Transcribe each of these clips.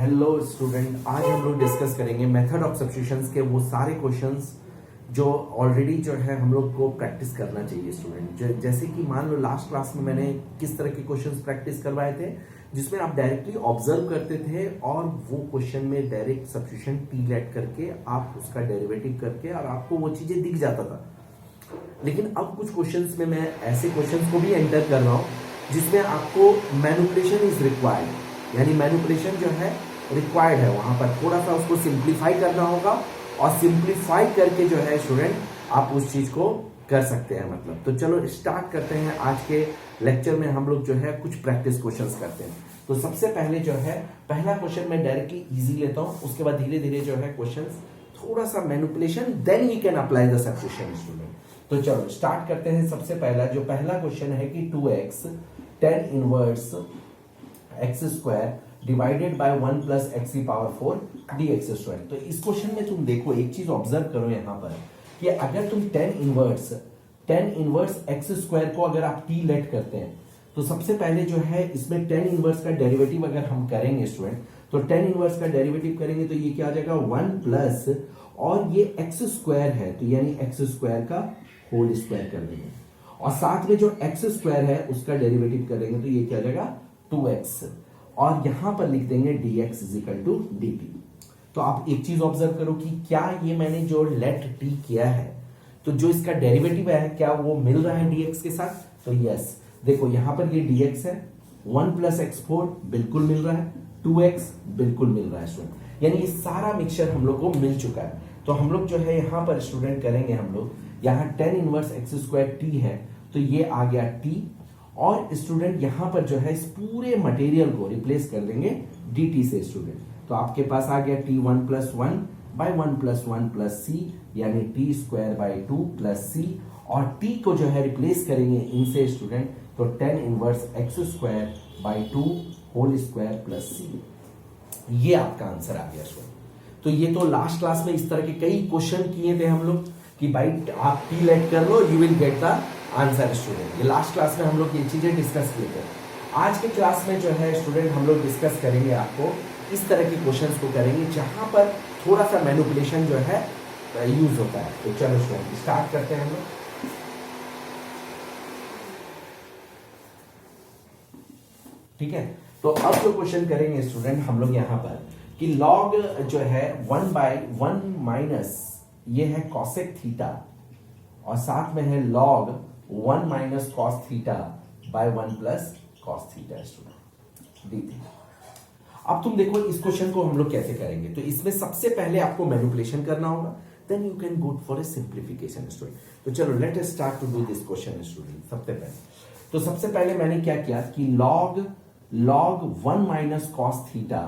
Hello student, आज हम लोग डिस्कस करेंगे मेथड ऑफ सब्स्टिट्यूशंस के वो सारे क्वेश्चंस जो ऑलरेडी जो है हम लोग को प्रैक्टिस करना चाहिए स्टूडेंट। जैसे कि मान लो लास्ट क्लास में मैंने किस तरह के क्वेश्चंस प्रैक्टिस करवाए थे, जिसमें आप डायरेक्टली ऑब्जर्व करते थे और वो क्वेश्चन में डायरेक्ट सब्स्टिट्यूशन टी लेट करके आप उसका डेरिवेटिव करके और आपको वो चीजें दिख जाता था। लेकिन अब कुछ क्वेश्चंस में मैं ऐसे क्वेश्चंस को भी एंटर कर रहा हूँ जिसमें आपको मैनिपुलेशन इज रिक्वायर्ड, यानी मैनिपुलेशन जो है रिक्वायर्ड है, वहां पर थोड़ा सा उसको सिंप्लीफाई करना होगा और सिंप्लीफाई करके जो है स्टूडेंट आप उस चीज को कर सकते हैं। मतलब तो चलो स्टार्ट करते हैं। आज के लेक्चर में हम लोग जो है कुछ प्रैक्टिस क्वेश्चंस करते हैं। तो सबसे पहले जो है पहला क्वेश्चन मैं डायरेक्टली इजी लेता हूं, उसके बाद धीरे धीरे जो है क्वेश्चंस थोड़ा सा manipulation, then you can apply the substitution student. तो चलो स्टार्ट करते हैं। सबसे पहला क्वेश्चन है कि 2x tan inverse x square divided by 1 plus x की पावर 4 dx स्क्वायर। तो इस क्वेश्चन में तुम देखो, एक चीज ऑब्जर्व करो यहाँ पर कि अगर तुम tan इनवर्स एक्स स्क्वायर को अगर आप t लेट करते हैं तो सबसे पहले जो है इसमें tan इनवर्स का डेरिवेटिव अगर हम करेंगे स्टूडेंट, तो tan इनवर्स का डेरिवेटिव करेंगे तो ये क्या आ जाएगा 1 प्लस, और ये एक्स स्क्वायर है तो यानी एक्स स्क्वायर का होल स्क्वायर कर देंगे, और साथ में जो एक्स स्क्वायर है उसका डेरिवेटिव करेंगे तो ये क्या आ जाएगा 2x, और यहां पर लिख देंगे dx is equal to dt। तो आप एक चीज ऑब्जर्व करो कि क्या ये मैंने जो लेट t किया है तो जो इसका डेरिवेटिव है क्या वो मिल रहा है dx के साथ? तो यस, देखो यहां पर ये dx है, 1 प्लस x4 बिल्कुल मिल रहा है, 2x बिल्कुल मिल रहा है स्टूडेंट, यानी ये सारा मिक्सचर हम लोग को मिल चुका है। तो हम लोग जो है यहां पर स्टूडेंट करेंगे, हम लोग यहाँ tan inverse x square t है तो ये आ गया t, और स्टूडेंट यहां पर जो है इस पूरे मटेरियल को रिप्लेस कर देंगे dt से स्टूडेंट। तो आपके पास आ गया t 1 plus 1 by 1 plus 1 plus c, यानी t square by 2 plus c, और t को जो है रिप्लेस करेंगे इनसे स्टूडेंट, तो tan inverse x square by 2 whole square plus c. ये आपका आंसर आ गया स्टूडेंट। तो ये तो लास्ट क्लास में इस तरह के कई क्वेश्चन किए थे हम लोग कि भाई आप टी लेट कर लो, you will get the answer student. ये लास्ट क्लास में हम लोग ये चीजें डिस्कस किए थे। आज के क्लास में जो है स्टूडेंट हम लोग डिस्कस करेंगे, आपको इस तरह के क्वेश्चंस को करेंगे जहां पर थोड़ा सा मैनिपुलेशन जो है यूज होता है। तो चलो स्टूडेंट स्टार्ट करते हैं हम लोग। ठीक है, तो अब जो क्वेश्चन करेंगे स्टूडेंट हम लोग यहाँ पर कि लॉग जो है 1 बाई 1 माइनस ये है कॉसेक थीटा, और साथ में है log 1 minus cos theta by 1 plus cos theta student D theta. अब तुम देखो इस क्वेश्चन को हम लोग कैसे करेंगे। तो इसमें सबसे पहले आपको मैनिपुलेशन करना होगा, then you can go for a simplification student. तो चलो let us start to do this question student. सबसे पहले मैंने क्या किया कि log 1 minus cos theta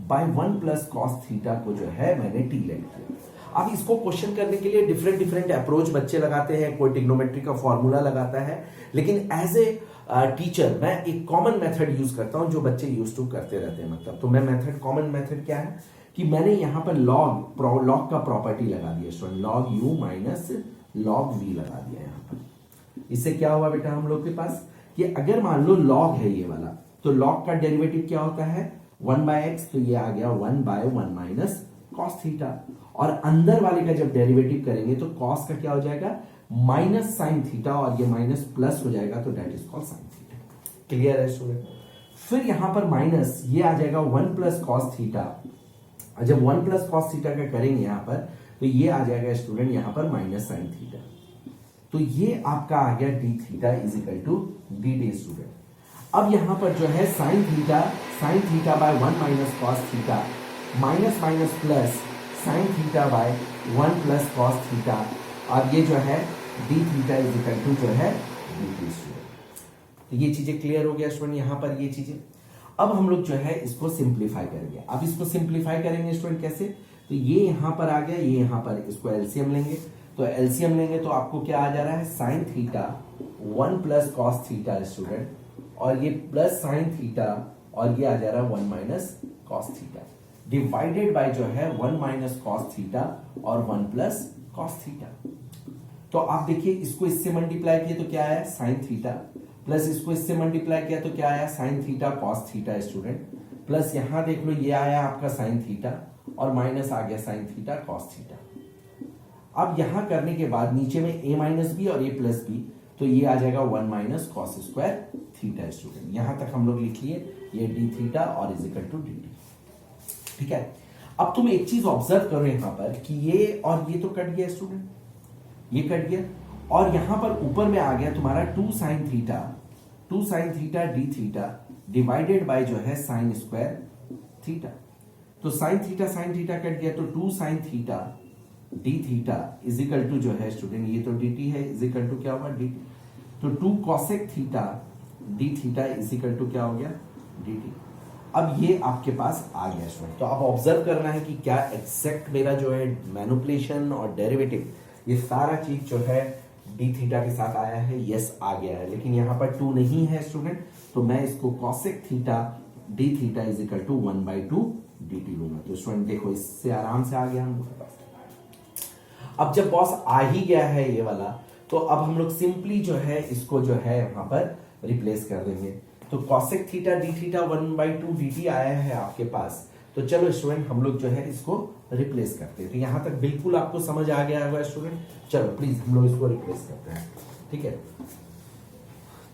by 1 plus cos theta को जो है मैंने टी लेट किया। अब इसको क्वेश्चन करने के लिए डिफरेंट अप्रोच बच्चे लगाते हैं, कोई ट्रिग्नोमेट्री का फॉर्मूला लगाता है, लेकिन एज ए टीचर मैं एक कॉमन मेथड यूज करता हूं जो बच्चे यूज टू करते रहते हैं। मतलब तो मैं मेथड, कॉमन मेथड क्या है कि मैंने यहां पर लॉग का प्रॉपर्टी लगा दिया student, log u minus log v लगा दिया यहां पर। इससे क्या हुआ बेटा हम लोग के पास कि अगर मान लो लॉग है ये वाला, तो लॉग का डेरिवेटिव क्या होता है 1 बाय एक्स, तो ये आ गया 1 बाय 1 माइनस कॉस थीटा, और अंदर वाले का जब डेरिवेटिव करेंगे तो कॉस का क्या हो जाएगा माइनस साइन थीटा, और ये माइनस प्लस हो जाएगा तो that is called sine theta. Clear है स्टूडेंट? फिर यहां पर माइनस ये आ जाएगा 1 प्लस कॉस थीटा, और जब 1 प्लस कॉस थीटा का करेंगे यहां पर तो ये आ जाएगा स्टूडेंट यहां पर माइनस साइन थीटा। तो ये आपका आ गया d theta is equal to d d student. अब यहां पर जो है sine theta by 1 minus cos theta minus minus plus sine theta by 1 plus cos theta, और ये जो है d theta is equal to जो है डी टी स्टूडेंट। तो ये चीजें क्लियर हो गया स्टूडेंट यहां पर ये चीजें। अब हम लोग जो है इसको सिंप्लीफाई करेंगे। अब इसको सिंप्लीफाई करेंगे स्टूडेंट कैसे? तो ये यहां पर आ गया, ये यहां पर इसको एलसीएम लेंगे, तो एलसीएम लेंगे तो आपको क्या आ जा रहा है sine theta 1 plus cos theta student, और ये प्लस साइन थीटा, और ये आ जा रहा है 1 minus cos theta divided by जो है 1 माइनस कॉस थीटा और 1 प्लस कॉस थीटा। तो आप देखिए इसको इससे मल्टीप्लाई किया तो क्या आया साइन थीटा, प्लस इसको इससे मल्टीप्लाई किया तो क्या आया sine theta cos theta student, plus यहां देख लो ये आया आपका साइन थीटा और माइनस आ गया साइन थीटा कॉस थीटा। अब यहां करने के बाद नीचे में a माइनस बी और a प्लस बी, तो ये आ जाएगा 1 minus cos square theta. Student यहां तक हम लोग लिख लिए ये डी थीटा और is equal to d t. ठीक है, अब तुम एक चीज ऑब्जर्व करो यहां पर कि ये और ये तो कट गया स्टूडेंट, ये कट गया और यहां पर ऊपर में आ गया तुम्हारा 2 sine theta d theta divided by जो है साइन स्क्वायर थीटा। तो साइन थीटा कट गया तो 2 sine theta d theta is equal to जो है स्टूडेंट ये तो डी टी है, इज इक्वल टू क्या होगा डी टी। तो 2 cosec theta d theta is equal to क्या हो गया डी टी। अब ये आपके पास आ गया स्टूडेंट। तो आप ऑब्जर्व करना है कि क्या एग्जैक्ट मेरा जो है मैनिपुलेशन और डेरिवेटिव ये सारा चीज जो है डी थीटा के साथ आया है, यस आ गया है, लेकिन यहां पर 2 नहीं है स्टूडेंट, तो मैं इसको cosec theta d theta is equal to 1/2 d t लूंगा। तो स्टूडेंट देखो इससे आराम से आ गया हम लोग के पास। अब जब बॉस आ ही गया है ये वाला, तो अब हम लोग सिंपली जो है इसको जो है वहां पर रिप्लेस कर देंगे। तो cosec theta d theta 1/2 d T आया है आपके पास, तो चलो स्टूडेंट हम लोग जो है इसको रिप्लेस करते हैं। तो यहां तक बिल्कुल आपको समझ आ गया होगा स्टूडेंट। चलो प्लीज हम लोग इसको रिप्लेस करते हैं। ठीक है,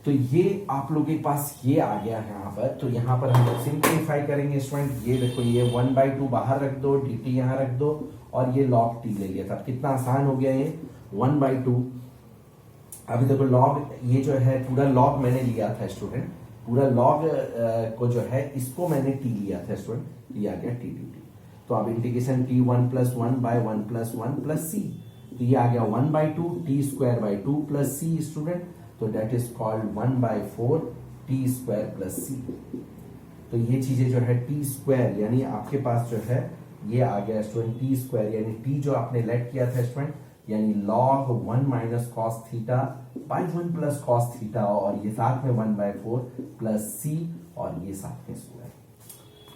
तो ये आप लोगों के पास ये आ गया है यहाँ पर। तो यहाँ पर हम लोग सिंप्लीफाई करेंगे स्टूडेंट। ये देखो ये 1/2 बाहर रख दो, डी टी यहाँ रख दो और ये लॉग टी ले लिया था। कितना आसान हो गया ये 1/2। अभी देखो लॉग ये जो है पूरा लॉग मैंने लिया था स्टूडेंट, पूरा लॉग को जो है इसको मैंने टी लिया था स्टूडेंट, ये आ गया टी डी टी। तो अब इंटीग्रेशन टी 1 + 1 / 1 + 1 + c, तो ये आ गया 1/2 t² 2 + c स्टूडेंट। तो that is called 1/4 t² + c। तो ये चीजें जो है t² यानी आपके पास जो है ये आ गया स्टूडेंट t² यानी t जो आपने लेट किया था स्टूडेंट, यानी log 1 - cos theta by 1 + cos theta और ये साथ में 1/4 + c और ये साथ में स्क्वायर।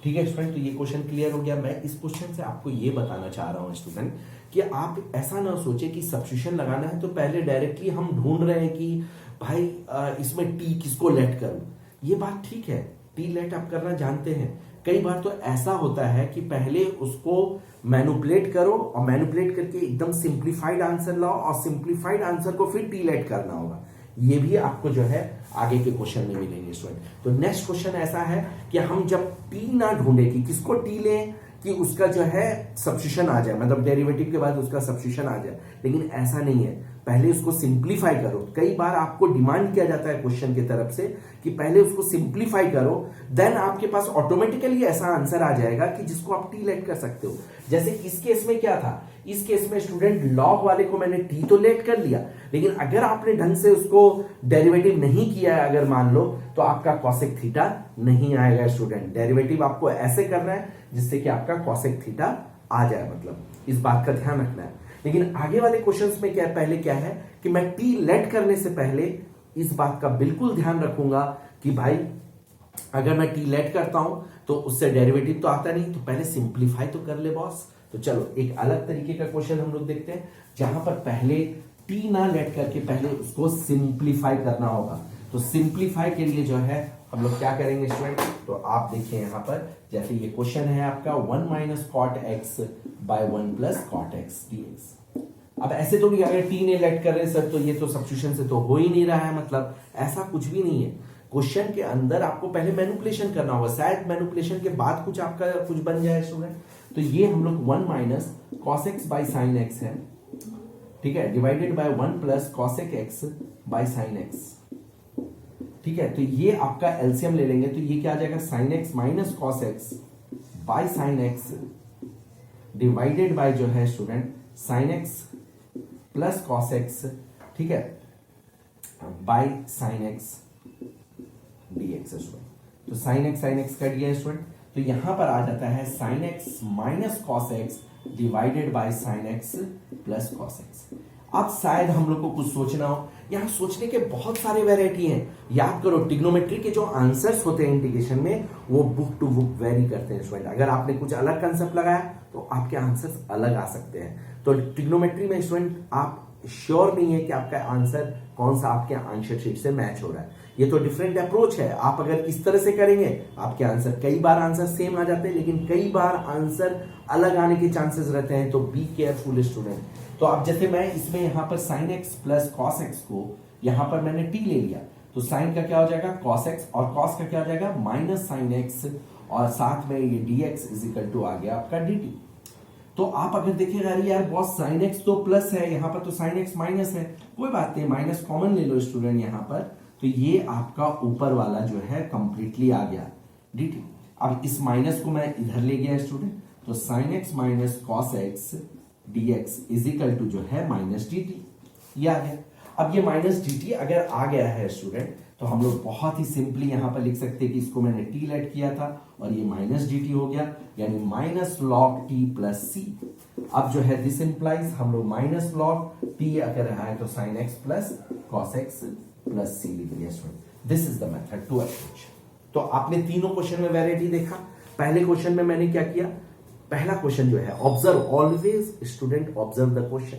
ठीक है स्टूडेंट, तो ये क्वेश्चन क्लियर हो गया। मैं इस क्वेश्चन से आपको ये बताना चाह रहा हूं स्टूडेंट कि आप ऐसा ना सोचे कि सब्स्टिट्यूशन लगाना है तो पहले डायरेक्टली हम ढूंढ रहे हैं कि भाई इसमें t किसको लेट करूं। ये बात ठीक है, t लेट आप करना जानते हैं। कई बार तो ऐसा होता है कि पहले उसको मैनिपुलेट करो और मैनिपुलेट करके एकदम सिंप्लीफाइड आंसर लाओ और सिंप्लीफाइड आंसर को फिर टी लेट करना होगा। ये भी आपको जो है आगे के क्वेश्चन में मिलेंगे स्टूडेंट। तो नेक्स्ट क्वेश्चन ऐसा है कि हम जब टी ना ढूंढे कि किसको टी लें कि उसका जो है सब्स्टिट्यूशन आ जाए, मतलब डेरिवेटिव के बाद उसका सब्स्टिट्यूशन आ जाए, लेकिन ऐसा नहीं है। पहले उसको सिंप्लीफाई करो। कई बार आपको डिमांड किया जाता है क्वेश्चन की तरफ से कि पहले उसको सिंप्लीफाई करो, देन आपके पास ऑटोमेटिकली ऐसा आंसर आ जाएगा कि जिसको आप टी लेट कर सकते हो। जैसे इस केस में क्या था, इस केस में स्टूडेंट लॉग वाले को मैंने टी तो लेट कर लिया, लेकिन अगर आपने ढंग से उसको डेरिवेटिव नहीं किया है अगर मान लो, तो आपका कॉसेक थीटा नहीं आएगा स्टूडेंट। डेरिवेटिव आपको ऐसे करना है जिससे कि आपका कॉसेक थीटा आ जाए, मतलब इस बात का ध्यान रखना है। लेकिन आगे वाले क्वेश्चंस में क्या पहले क्या है कि मैं टी लेट करने से पहले इस बात का बिल्कुल ध्यान रखूंगा कि भाई अगर मैं टी लेट करता हूं तो उससे डेरिवेटिव तो आता नहीं, तो पहले सिंप्लीफाई तो कर ले बॉस। तो चलो एक अलग तरीके का क्वेश्चन हम लोग देखते हैं जहां पर पहले टी ना लेट करके पहले उसको सिंप्लीफाई करना होगा। तो सिंप्लीफाई के लिए जो है हम लोग क्या करेंगे स्टूडेंट, तो आप देखिए यहां पर जैसे ये क्वेश्चन है आपका 1 - cot x by 1 + cot x dx। अब ऐसे तो नहीं अगर टी ने लेट कर रहे सर तो ये तो सब्स्टिट्यूशन से तो हो ही नहीं रहा है, मतलब ऐसा कुछ भी नहीं है। क्वेश्चन के अंदर आपको पहले मैनिपुलेशन करना होगा, शायद मैनिपुलेशन के बाद कुछ आपका कुछ बन जाए स्टूडेंट। तो ये हम लोग 1 - cos x by sin x है, ठीक है, divided by 1 + cosec x by sin x। ठीक है, तो ये आपका एलसीएम ले लेंगे तो ये क्या आ जाएगा sin x - cos x by sin x divided by जो है student sin x + cos x, ठीक है, by sin x dx student. तो sin x कट गया स्टूडेंट, तो यहां पर आ जाता है sin x - cos x divided by sin x + cos x। अब शायद हम लोग को कुछ सोचना हो, यहां सोचने के बहुत सारे वैरायटी हैं। याद करो ट्रिग्नोमेट्री के जो आंसर्स होते हैं इंटीग्रेशन में वो बुक टू बुक वेरी करते हैं स्टूडेंट। अगर आपने कुछ अलग कंसेप्ट लगाया तो आपके आंसर्स अलग आ सकते हैं। तो ट्रिग्नोमेट्री में स्टूडेंट आप श्योर नहीं है कि आपका आंसर कौन सा आपके आंसर शीट से मैच हो रहा है। ये तो डिफरेंट अप्रोच है। आप अगर इस तरह से करेंगे आपके आंसर, कई बार आंसर सेम आ जाते हैं लेकिन कई बार आंसर अलग आने के चांसेस रहते हैं, तो बी केयरफुल स्टूडेंट। तो अब जैसे मैं इसमें यहां पर sin x plus cos x को यहां पर मैंने t ले लिया, तो sin का क्या हो जाएगा cos x, और cos का क्या हो जाएगा माइनस sin x, और साथ में ये dx इज इक्वल टू आ गया आपका dt। तो आप अगर देखिएगा अरे यार बॉस sin x तो प्लस है, यहां पर तो sin x माइनस है, कोई बात नहीं, माइनस कॉमन ले लो स्टूडेंट यहां पर, तो ये आपका ऊपर वाला जो है कंप्लीटली आ गया dt। अब इस माइनस को मैं इधर ले गया स्टूडेंट, तो sin x minus cos x dx is equal to जो है माइनस dt, ये आ गया। अब ये माइनस dt अगर आ गया है स्टूडेंट, तो हम लोग बहुत ही सिंपली यहां पर लिख सकते हैं कि इसको मैंने t लेट किया था और ये माइनस dt हो गया, यानी minus log t plus c। अब जो है दिस इंप्लाइज हम लोग माइनस log t अगर है तो sin x plus cos x plus c लिख दिया student. This is the method to approach. तो आपने तीनों क्वेश्चन में वैरायटी देखा। पहले क्वेश्चन में मैंने क्या किया, पहला क्वेश्चन जो है observe, always student observe the question,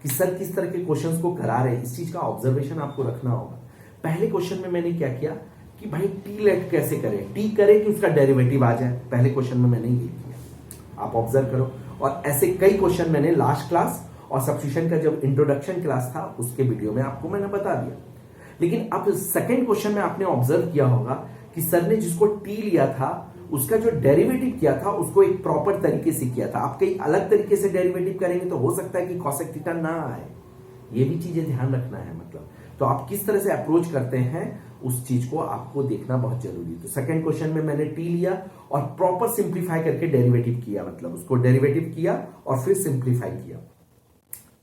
कि सर किस तरह के क्वेश्चंस को करा रहे हैं, इस चीज का ऑब्जर्वेशन आपको रखना होगा। पहले क्वेश्चन में मैंने क्या किया कि भाई टी लेट कैसे करें, टी करे कि उसका डेरिवेटिव आ जाए, पहले क्वेश्चन में मैंने ये किया, आप ऑब्जर्व करो। और ऐसे कई क्वेश्चन मैंने लास्ट क्लास और सब्स्टिट्यूशन का जब इंट्रोडक्शन क्लास था उसके वीडियो में आपको मैंने बता दिया। लेकिन अब सेकेंड क्वेश्चन में आपने ऑब्जर्व किया होगा कि सर ने जिसको टी लिया था उसका जो डेरिवेटिव किया था उसको एक प्रॉपर तरीके से किया था। आप कहीं अलग तरीके से डेरिवेटिव करेंगे तो हो सकता है कि cosec थीटा ना आए, ये भी चीजें ध्यान रखना है। मतलब तो आप किस तरह से अप्रोच करते हैं उस चीज को आपको देखना बहुत जरूरी है। तो सेकंड क्वेश्चन में मैंने टी लिया और प्रॉपर सिंप्लीफाई करके डेरिवेटिव किया, मतलब उसको डेरिवेटिव किया और फिर सिंप्लीफाई किया।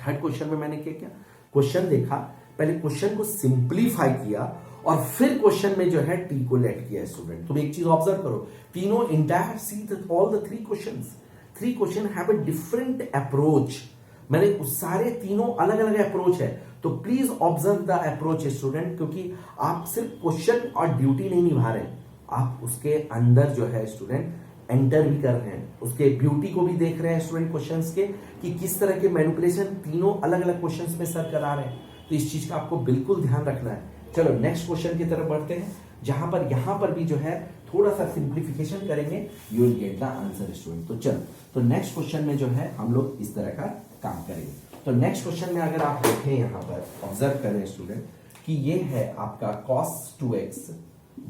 थर्ड क्वेश्चन में मैंने क्या किया, क्वेश्चन देखा, पहले क्वेश्चन को सिंप्लीफाई किया और फिर क्वेश्चन में जो है टी को लेट किया स्टूडेंट। तुम एक चीज ऑब्जर्व करो, तीनों entire see all the three question have a different approach. मैंने उस सारे तीनों अलग अलग अप्रोच है, तो please observe the approach student, क्योंकि आप सिर्फ क्वेश्चन और ड्यूटी नहीं निभा रहे, आप उसके अंदर जो है स्टूडेंट एंटर भी कर रहे हैं, उसके ब्यूटी को भी देख रहे हैं स्टूडेंट क्वेश्चंस के, कि किस तरह के मैनिपुलेशन तीनों अलग अलग क्वेश्चंस में सर करा रहे हैं। तो इस चीज का आपको बिल्कुल ध्यान रखना है। चलो नेक्स्ट क्वेश्चन की तरफ बढ़ते हैं, जहां पर यहां पर भी जो है थोड़ा सा सिंप्लीफिकेशन करेंगे, you will get the answer student. तो चलो, तो नेक्स्ट क्वेश्चन में जो है हम लोग इस तरह का काम करेंगे। तो नेक्स्ट क्वेश्चन में अगर आप देखें यहां पर ऑब्जर्व करें स्टूडेंट कि ये है आपका cos 2x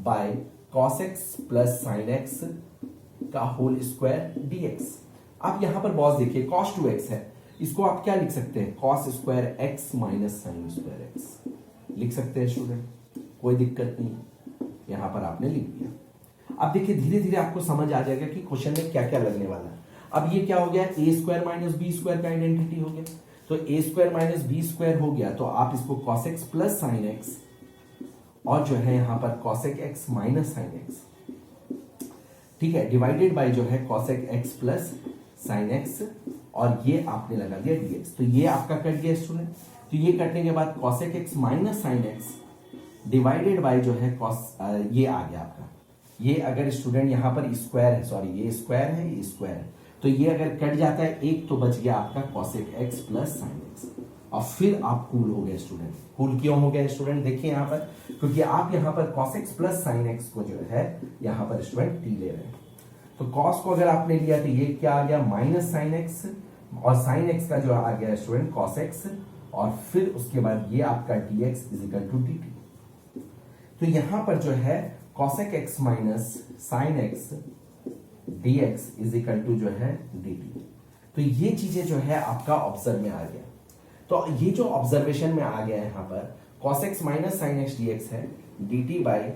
by cos x plus sin x का होल स्क्वायर dx। अब यहां पर बॉस देखिए cos 2x है, इसको आप क्या लिख सकते हैं, cos square x minus sin square x लिख सकते हैं स्टूडेंट, कोई दिक्कत नहीं, यहां पर आपने लिख दिया। अब देखिए धीरे धीरे आपको समझ आ जाएगा कि क्वेश्चन में क्या क्या लगने वाला है। अब ये क्या हो गया, ए स्क्वायर माइनस बी स्क्वायर का आइडेंटिटी हो गया, तो ए स्क्वायर माइनस बी स्क्वायर हो गया, तो आप इसको cos x plus sin x और जो है यहां पर cosec x minus sin x, ठीक है, डिवाइडेड बाय जो है cosec x plus sin x और ये आपने लगा दिया dx। तो ये आपका कट गया स्टूडेंट। तो ये कटने के बाद cosec x minus sin x divided by जो है ये आ गया आपका, ये अगर स्टूडेंट यहां पर स्क्वायर है, सॉरी ये स्क्वायर है, ये स्क्वायर है, तो ये अगर कट जाता है एक तो बच गया आपका cosec x plus sin x और फिर आप कूल हो गए स्टूडेंट। कूल क्यों हो गया स्टूडेंट, देखिए यहां पर, क्योंकि आप यहां पर cos x plus sin x को जो है यहां पर स्टूडेंट t ले रहे हैं। तो cos को अगर आपने लिया तो ये क्या आ गया माइनस sin x और sin x का जो आ गया स्टूडेंट cos x और फिर उसके बाद ये आपका dx is equal to dt। तो यहां पर जो है cosec x minus sin x dx is equal to जो है dt। तो ये चीजें जो है आपका ऑब्जर्व में आ गया। तो ये जो ऑब्जर्वेशन में आ गया यहां पर cos x minus sin x dx है dt by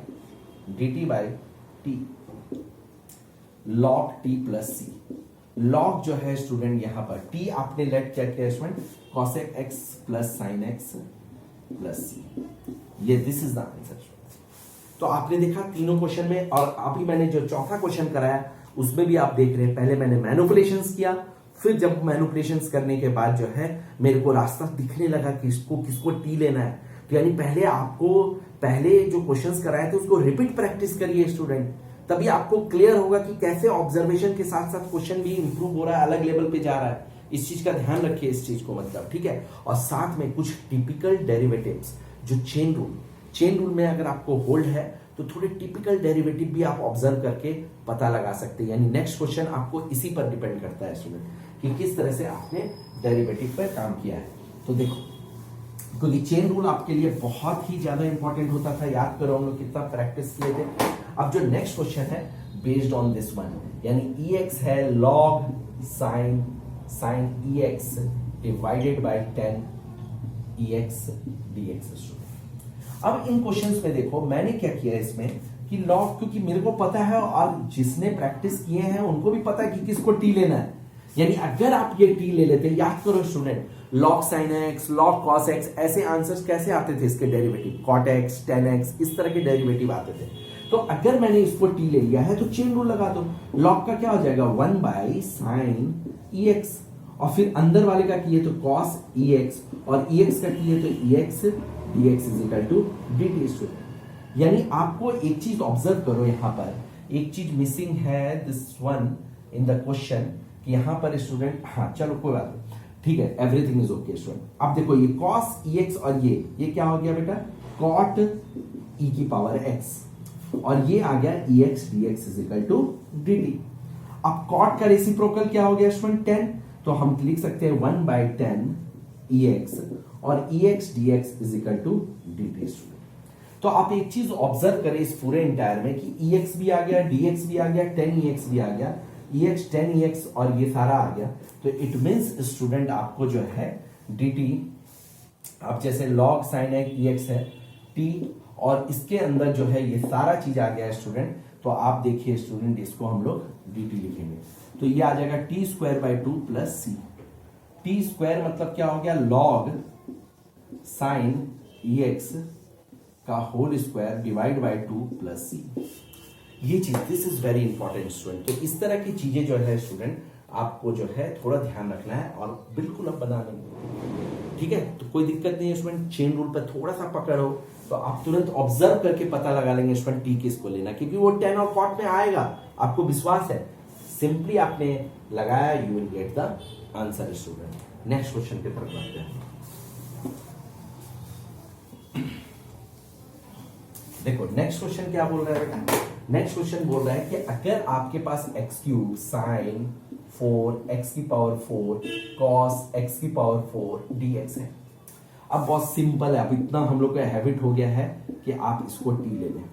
t log t plus c। log जो है स्टूडेंट यहां पर t आपने लेट क्या किया student cosec x plus sin x plus c, ये दिस इज द आंसर। तो आपने देखा तीनों क्वेश्चन में, और अभी मैंने जो चौथा क्वेश्चन कराया उसमें भी आप देख रहे हैं, पहले मैंने मैनिपुलेशंस किया, फिर जब मैनिपुलेशंस करने के बाद जो है मेरे को रास्ता दिखने लगा कि किसको टी लेना है। तो यानी पहले आपको पहले जो क्वेश्चंस कराए थे उसको रिपीट प्रैक्टिस करिए स्टूडेंट, तभी आपको क्लियर होगा कि कैसे ऑब्जर्वेशन के साथ साथ क्वेश्चन भी इंप्रूव हो रहा है, अलग लेवल पे जा रहा है। इस चीज का ध्यान रखिए, इस चीज को मतलब, ठीक है। और साथ में कुछ टिपिकल डेरिवेटिव्स जो चेन रूल में अगर आपको होल्ड है तो थोड़े टिपिकल डेरिवेटिव भी आप ऑब्जर्व करके पता लगा सकते हैं। यानी नेक्स्ट क्वेश्चन आपको इसी पर डिपेंड करता है स्टूडेंट कि किस तरह से आपने डेरिवेटिव पर काम किया है। तो देखो, क्योंकि चेन रूल आपके लिए बहुत ही ज्यादा इंपॉर्टेंट होता था, याद करो हम लोग कितना प्रैक्टिस किए थे। अब जो नेक्स्ट क्वेश्चन है बेस्ड ऑन दिस वन, यानी ex है log sin ex divided by 10 ex dx। अब इन क्वेश्चंस में देखो मैंने क्या किया इसमें कि लॉग, क्योंकि मेरे को पता है और जिसने प्रैक्टिस किए हैं उनको भी पता है कि किसको टी लेना है। यानी अगर आप ये टी ले लेते, याद करो student, log sin x, log cos x, ऐसे आंसर्स कैसे आते थे इसके derivative, cot x, tan x, इस तरह के डेरिवेटिव आते थे। तो अगर मैंने इसको टी ले लिया है तो चेन रूल लगा दो, log का क्या हो जाएगा 1 by sin ex, और फिर अंदर वाले का किए तो cos ex और ex का किए तो ex dx is equal to dt student. यानी आपको एक चीज ऑब्जर्व करो, यहां पर एक चीज मिसिंग है this one in the question कि यहां पर स्टूडेंट, हाँ चलो कोई बात नहीं, ठीक है, एवरीथिंग इज ओके स्टूडेंट। अब देखो ये cos ex और ये क्या हो गया बेटा, cot e की पावर x, और ये आ गया ex dx is equal to dt। अब cot का रेसिप्रोकल क्या हो गया स्टूडेंट 10, तो हम लिख सकते हैं 1 by 10 ex और ex dx is equal to dt student. तो आप एक चीज ऑब्जर्व करें इस पूरे इंटायर में कि ex भी आ गया, dx भी आ गया, 10 ex भी आ गया, ex 10 ex और ये सारा आ गया। तो इट मींस स्टूडेंट आपको जो है dt, अब जैसे log sin ex है t, और इसके अंदर जो है ये सारा चीज आ गया है स्टूडेंट। तो आप देखिए स्टूडेंट, इसको हम लोग dt लिखेंगे तो ये आ जाएगा t square by 2 plus c. T square मतलब क्या हो गया, log sin ex का whole square divide by 2 plus c. ये चीज, this is very important student. तो इस तरह की चीजें जो है स्टूडेंट आपको जो है थोड़ा ध्यान रखना है और बिल्कुल अब बना लेंगे, ठीक है। तो कोई दिक्कत नहीं है स्टूडेंट, चेन रूल पर थोड़ा सा पकड़ो तो आप तुरंत ऑब्जर्व करके पता लगा लेंगे स्टूडेंट टी किसको लेना, क्योंकि वो 10 और cot में आएगा, आपको विश्वास है। सिंपली आपने लगाया, you will get the answer student. Next question की तरफ बढ़ते हैं। देखो नेक्स्ट क्वेश्चन क्या बोल रहा है बेटा, नेक्स्ट क्वेश्चन बोल रहा है कि अगर आपके पास x क्यूब साइन 4 x की पावर 4 cos x की पावर 4 dx है। अब बहुत सिंपल है, अब इतना हम लोग का हैबिट हो गया है कि आप इसको टी ले लें।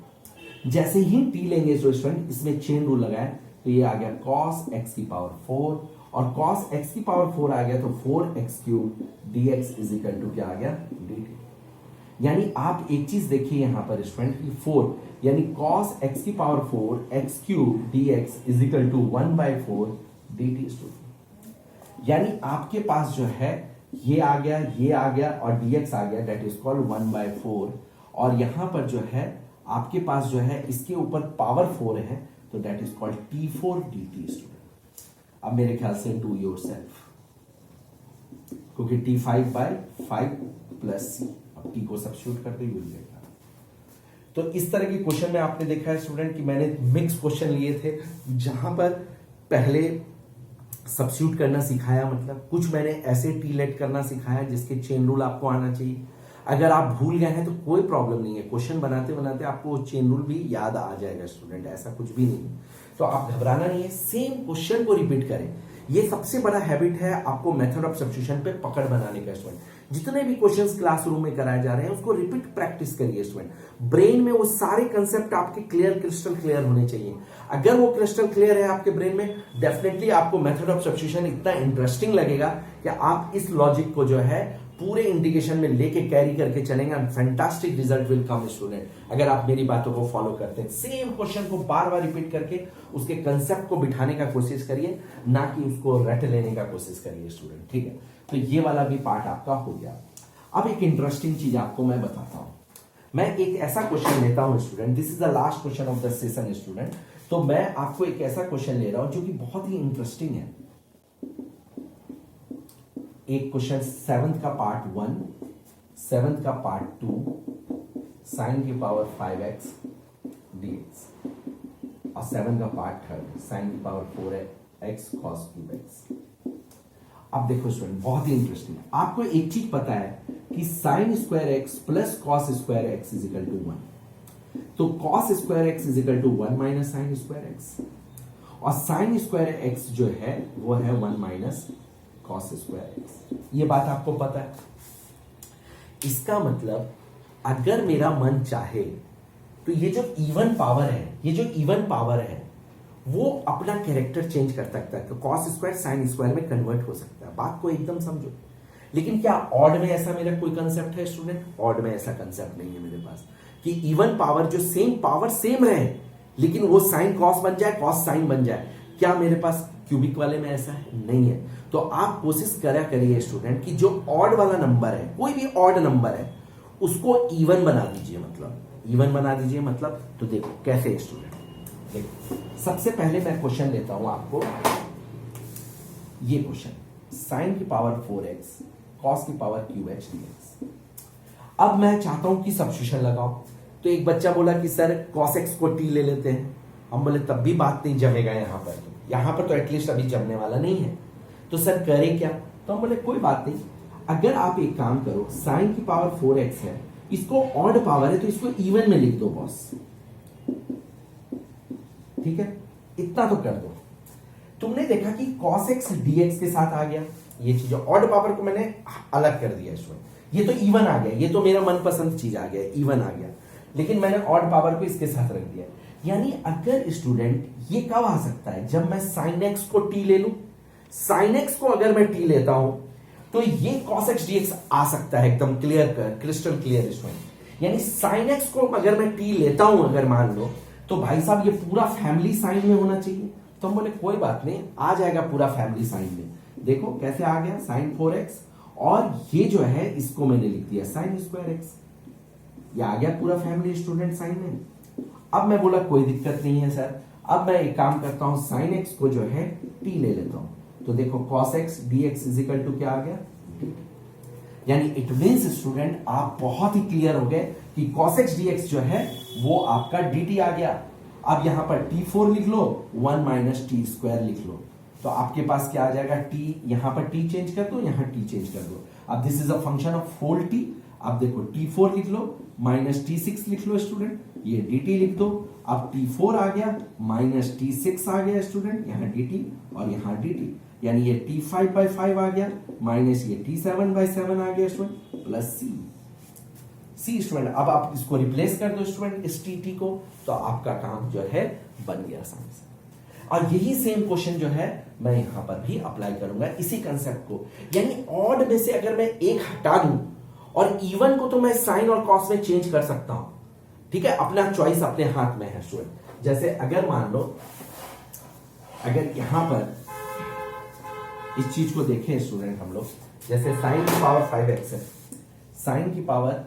जैसे ही टी लेंगे तो स्टूडेंट इसमें चेन रूल लगाए तो ये आ गया cos x की पावर 4 और cos x की पावर 4 आ गया तो 4x cube dx is equal to क्या आ गया dt। यानी आप एक चीज देखिए यहां पर स्टूडेंट की 4 यानी cos x की power 4 x cube dx is equal to 1 by 4 dt student. यानी आपके पास जो है ये आ गया और dx आ गया, दैट इज कॉल्ड 1 by 4, और यहां पर जो है आपके पास जो है इसके ऊपर पावर 4 है तो that is called t4 dt student. अब मेरे ख्याल से डू योरसेल्फ, क्योंकि t5 by 5 प्लस c, अब t को सब्स्टिट्यूट करके यू विल गेट। तो इस तरह के क्वेश्चन में आपने देखा है स्टूडेंट कि मैंने मिक्स क्वेश्चन लिए थे, जहां पर पहले सब्स्टिट्यूट करना सिखाया, मतलब कुछ मैंने ऐसे टी लेट करना सिखाया जिसके चेन रूल आपको आना चाहिए। अगर आप भूल गए हैं तो कोई प्रॉब्लम नहीं है, क्वेश्चन बनाते बनाते आपको चेन रूल भी याद आ जाएगा स्टूडेंट, ऐसा कुछ भी नहीं है। तो आप घबराना नहीं है, सेम क्वेश्चन को रिपीट करें। ये सबसे बड़ा हैबिट है आपको मेथड ऑफ सब्स्टिट्यूशन पे पकड़ बनाने का स्टूडेंट। जितने भी क्वेश्चंस क्लासरूम में कराए जा रहे हैं उसको रिपीट प्रैक्टिस करिए स्टूडेंट। ब्रेन में वो सारे कंसेप्ट आपके क्रिस्टल क्लियर होने चाहिए। अगर वो क्रिस्टल क्लियर है आपके ब्रेन में, डेफिनेटली आपको मेथड ऑफ सब्स्टिट्यूशन इतना इंटरेस्टिंग लगेगा कि आप इस लॉजिक को जो है पूरे इंडिकेशन में लेके कैरी करके चलेंगे and fantastic result will come student. अगर आप मेरी बातों को फॉलो करते हैं, सेम क्वेश्चन को बार बार रिपीट करके उसके कंसेप्ट को बिठाने का कोशिश करिए, ना कि उसको रट लेने का कोशिश करिए स्टूडेंट, ठीक है। तो ये वाला भी पार्ट आपका हो गया। अब एक इंटरेस्टिंग चीज आपको मैं बताता हूं। मैं एक ऐसा क्वेश्चन लेता हूं student, this is the last question of the session student. तो मैं आपको एक ऐसा क्वेश्चन ले रहा हूं जो कि बहुत ही इंटरेस्टिंग है। एक क्वेश्चन 7th का पार्ट 1, 7th का पार्ट 2, साइन की पावर 5x dx, और 7 का पार्ट 3, साइन की power 4x cos cube x। अब देखो स्टूडेंट, बहुत ही इंटरेस्टिंग, आपको एक चीज पता है कि sine square x plus cos square x is equal to 1। तो cos square x is equal to 1 minus sine square x, और साइन स्क्वायर एक्स जो है वो है 1 माइनस कॉस स्क्वायर एक्स। ये बात आपको पता है। इसका मतलब अगर मेरा मन चाहे तो ये जो इवन पावर है, ये जो इवन पावर है वो अपना कैरेक्टर चेंज कर सकता है। तो कॉस स्क्वायर साइन स्क्वायर में कन्वर्ट हो सकता है। बात को एकदम समझो। लेकिन क्या ऑड में ऐसा मेरा कोई कंसेप्ट है स्टूडेंट? ऑड में ऐसा कंसेप्ट नहीं है मेरे पास कि इवन पावर जो सेम पावर सेम रहे लेकिन वो साइन कॉस बन जाए, कॉस साइन बन जाए। क्या मेरे पास क्यूबिक वाले में ऐसा है? नहीं है। तो आप कोशिश करा करिए स्टूडेंट कि जो ऑड वाला नंबर है, कोई भी ऑड नंबर है, उसको इवन बना दीजिए। मतलब इवन बना दीजिए मतलब, तो देखो कैसे स्टूडेंट, देखो सबसे पहले मैं क्वेश्चन लेता हूं आपको, ये क्वेश्चन साइन की पावर 4x कॉस की पावर क्यूब एच dx। अब मैं चाहता हूं कि सब्स्टिट्यूशन लगाओ। तो एक बच्चा बोला कि सर कॉस एक्स को टी ले लेते हैं। हम बोले तब भी बात नहीं जमेगा यहां पर तो एटलीस्ट अभी जमने वाला नहीं है। तो सर करें क्या? तो हम बोले कोई बात नहीं, अगर आप एक काम करो, साइन की पावर 4x है, इसको ऑड पावर है तो इसको इवन में लिख दो बॉस। ठीक है, इतना तो कर दो। तुमने देखा कि cos x dx के साथ आ गया। ये चीज ऑड पावर को मैंने अलग कर दिया इसमें, ये तो इवन आ गया, ये तो मेरा मनपसंद चीज आ गया, इवन आ गया। लेकिन मैंने ऑड पावर को इसके साथ रख दिया। यानी अगर स्टूडेंट, ये कब आ सकता है? जब मैं sin x को t ले लूं। sin x को अगर मैं t लेता हूं तो ये cos x dx आ सकता है, एकदम क्लियर, क्रिस्टल क्लियर स्टूडेंट। यानी sin x को अगर मैं t लेता हूं, अगर मान लो, तो भाई साहब ये पूरा फैमिली साइन में होना चाहिए। तो हम बोले कोई बात नहीं, आ जाएगा पूरा फैमिली साइन में। देखो कैसे आ गया, साइन 4x, और ये जो है इसको मैंने लिख दिया साइन स्क्वायर एक्स। ये आ गया पूरा फैमिली स्टूडेंट साइन में। अब मैं बोला कोई दिक्कत नहीं है सर, अब मैं एक काम करता हूं, साइन एक्स को जो है t ले लेता हूं। तो देखो cos x dx is equal to क्या आ गया, यानी इट मींस स्टूडेंट आप बहुत ही क्लियर हो गए कि cos x dx जो है वो आपका dt आ गया। अब यहां पर t4 लिख लो, 1 माइनस टी स्क्वायर लिख लो, तो आपके पास क्या आ जाएगा, t, यहां पर t चेंज कर दो, यहां t चेंज कर दो। अब this is a function of whole t। अब देखो t4 लिख लो, माइनस t6 लिख लो स्टूडेंट, ये dt लिख दो। अब t4 आ गया, माइनस t6 आ गया स्टूडेंट, यहां dt और यहां dt, यानी ये t5/5 आ गया, माइनस ये t7/7 आ गया स्टूडेंट, प्लस c स्टूडेंट। अब आप इसको रिप्लेस कर दो स्टूडेंट, इस टी को, तो आपका काम जो है बन गया आसानी से। और यही सेम क्वेश्चन जो है मैं यहां पर भी अप्लाई करूंगा इसी कंसेप्ट को। यानी ऑड में से अगर मैं एक हटा दूं और इवन को तो मैं साइन और कॉस में चेंज कर सकता हूं। ठीक है, अपना चॉइस अपने हाथ में है स्टूडेंट। जैसे अगर मान लो, अगर यहां पर इस चीज को देखें स्टूडेंट हम लोग, जैसे साइन की पावर 5x है, साइन की पावर